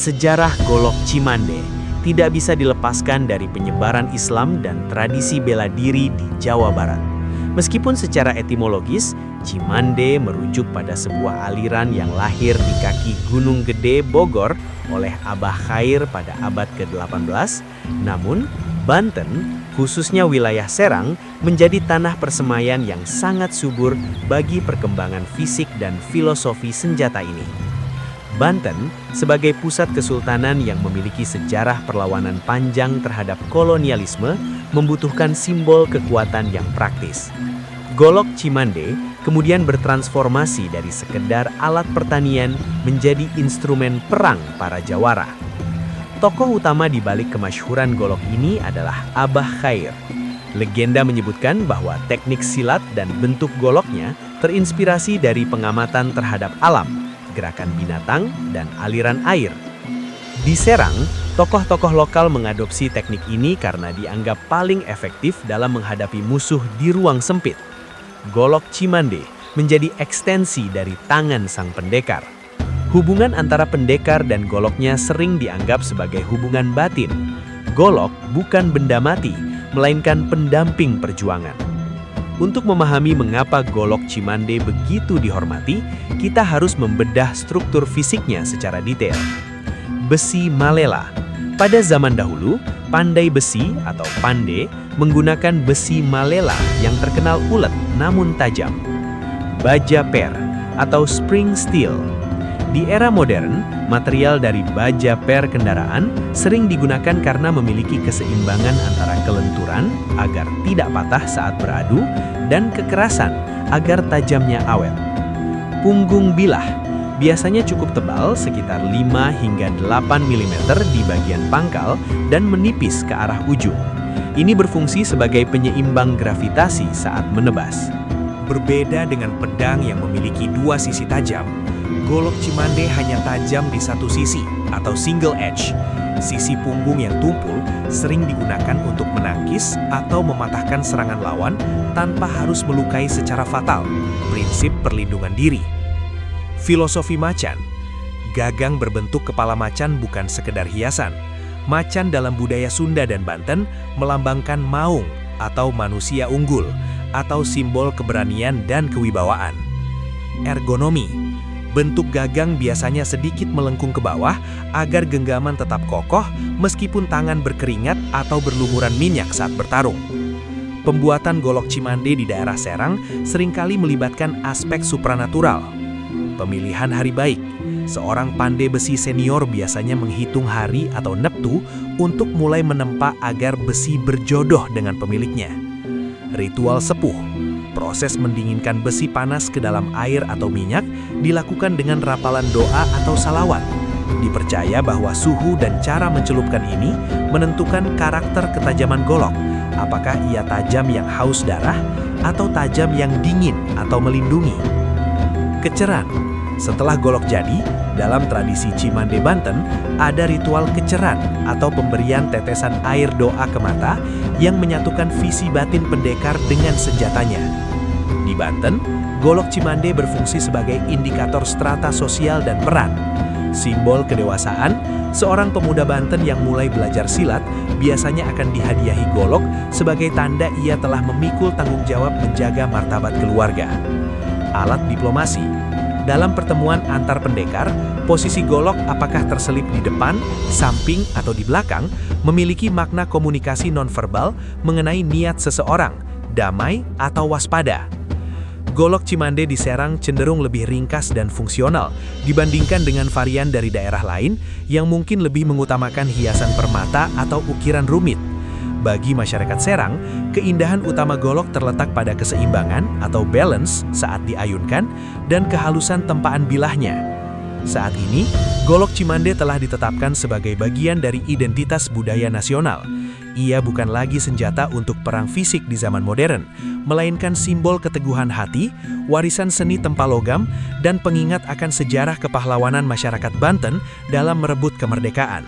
Sejarah Golok Cimande tidak bisa dilepaskan dari penyebaran Islam dan tradisi bela diri di Jawa Barat. Meskipun secara etimologis, Cimande merujuk pada sebuah aliran yang lahir di kaki Gunung Gede, Bogor oleh Abah Khair pada abad ke-18, namun Banten, khususnya wilayah Serang, menjadi tanah persemaian yang sangat subur bagi perkembangan fisik dan filosofi senjata ini. Banten, sebagai pusat kesultanan yang memiliki sejarah perlawanan panjang terhadap kolonialisme, membutuhkan simbol kekuatan yang praktis. Golok Cimande kemudian bertransformasi dari sekedar alat pertanian menjadi instrumen perang para jawara. Tokoh utama di balik kemasyhuran golok ini adalah Abah Khair. Legenda menyebutkan bahwa teknik silat dan bentuk goloknya terinspirasi dari pengamatan terhadap alam, gerakan binatang, dan aliran air. Di Serang, tokoh-tokoh lokal mengadopsi teknik ini karena dianggap paling efektif dalam menghadapi musuh di ruang sempit. Golok Cimande menjadi ekstensi dari tangan sang pendekar. Hubungan antara pendekar dan goloknya sering dianggap sebagai hubungan batin. Golok bukan benda mati, melainkan pendamping perjuangan. Untuk memahami mengapa golok Cimande begitu dihormati, kita harus membedah struktur fisiknya secara detail. Besi malela. Pada zaman dahulu, pandai besi atau pande menggunakan besi malela yang terkenal ulet namun tajam. Baja per atau spring steel. Di era modern, material dari baja per kendaraan sering digunakan karena memiliki keseimbangan antara kelenturan agar tidak patah saat beradu dan kekerasan agar tajamnya awet. Punggung bilah biasanya cukup tebal sekitar 5 hingga 8 mm di bagian pangkal dan menipis ke arah ujung. Ini berfungsi sebagai penyeimbang gravitasi saat menebas. Berbeda dengan pedang yang memiliki dua sisi tajam, golok Cimande hanya tajam di satu sisi atau single edge. Sisi punggung yang tumpul sering digunakan untuk menangkis atau mematahkan serangan lawan tanpa harus melukai secara fatal. Prinsip perlindungan diri. Filosofi macan. Gagang berbentuk kepala macan bukan sekedar hiasan. Macan dalam budaya Sunda dan Banten melambangkan maung atau manusia unggul atau simbol keberanian dan kewibawaan. Ergonomi. Bentuk gagang biasanya sedikit melengkung ke bawah agar genggaman tetap kokoh meskipun tangan berkeringat atau berlumuran minyak saat bertarung. Pembuatan golok Cimande di daerah Serang seringkali melibatkan aspek supranatural. Pemilihan hari baik. Seorang pandai besi senior biasanya menghitung hari atau neptu untuk mulai menempa agar besi berjodoh dengan pemiliknya. Ritual sepuh. Proses mendinginkan besi panas ke dalam air atau minyak dilakukan dengan rapalan doa atau salawat. Dipercaya bahwa suhu dan cara mencelupkan ini menentukan karakter ketajaman golok. Apakah ia tajam yang haus darah atau tajam yang dingin atau melindungi. Keceran. Setelah golok jadi, dalam tradisi Cimande Banten ada ritual keceran atau pemberian tetesan air doa ke mata yang menyatukan visi batin pendekar dengan senjatanya. Di Banten, golok Cimande berfungsi sebagai indikator strata sosial dan peran. Simbol kedewasaan, seorang pemuda Banten yang mulai belajar silat biasanya akan dihadiahi golok sebagai tanda ia telah memikul tanggung jawab menjaga martabat keluarga. Alat diplomasi. Dalam pertemuan antar pendekar, posisi golok apakah terselip di depan, samping, atau di belakang memiliki makna komunikasi nonverbal mengenai niat seseorang, damai atau waspada. Golok Cimande di Serang cenderung lebih ringkas dan fungsional dibandingkan dengan varian dari daerah lain yang mungkin lebih mengutamakan hiasan permata atau ukiran rumit. Bagi masyarakat Serang, keindahan utama golok terletak pada keseimbangan atau balance saat diayunkan dan kehalusan tempaan bilahnya. Saat ini, golok Cimande telah ditetapkan sebagai bagian dari identitas budaya nasional. Ia bukan lagi senjata untuk perang fisik di zaman modern, melainkan simbol keteguhan hati, warisan seni Tempalogam, dan pengingat akan sejarah kepahlawanan masyarakat Banten dalam merebut kemerdekaan.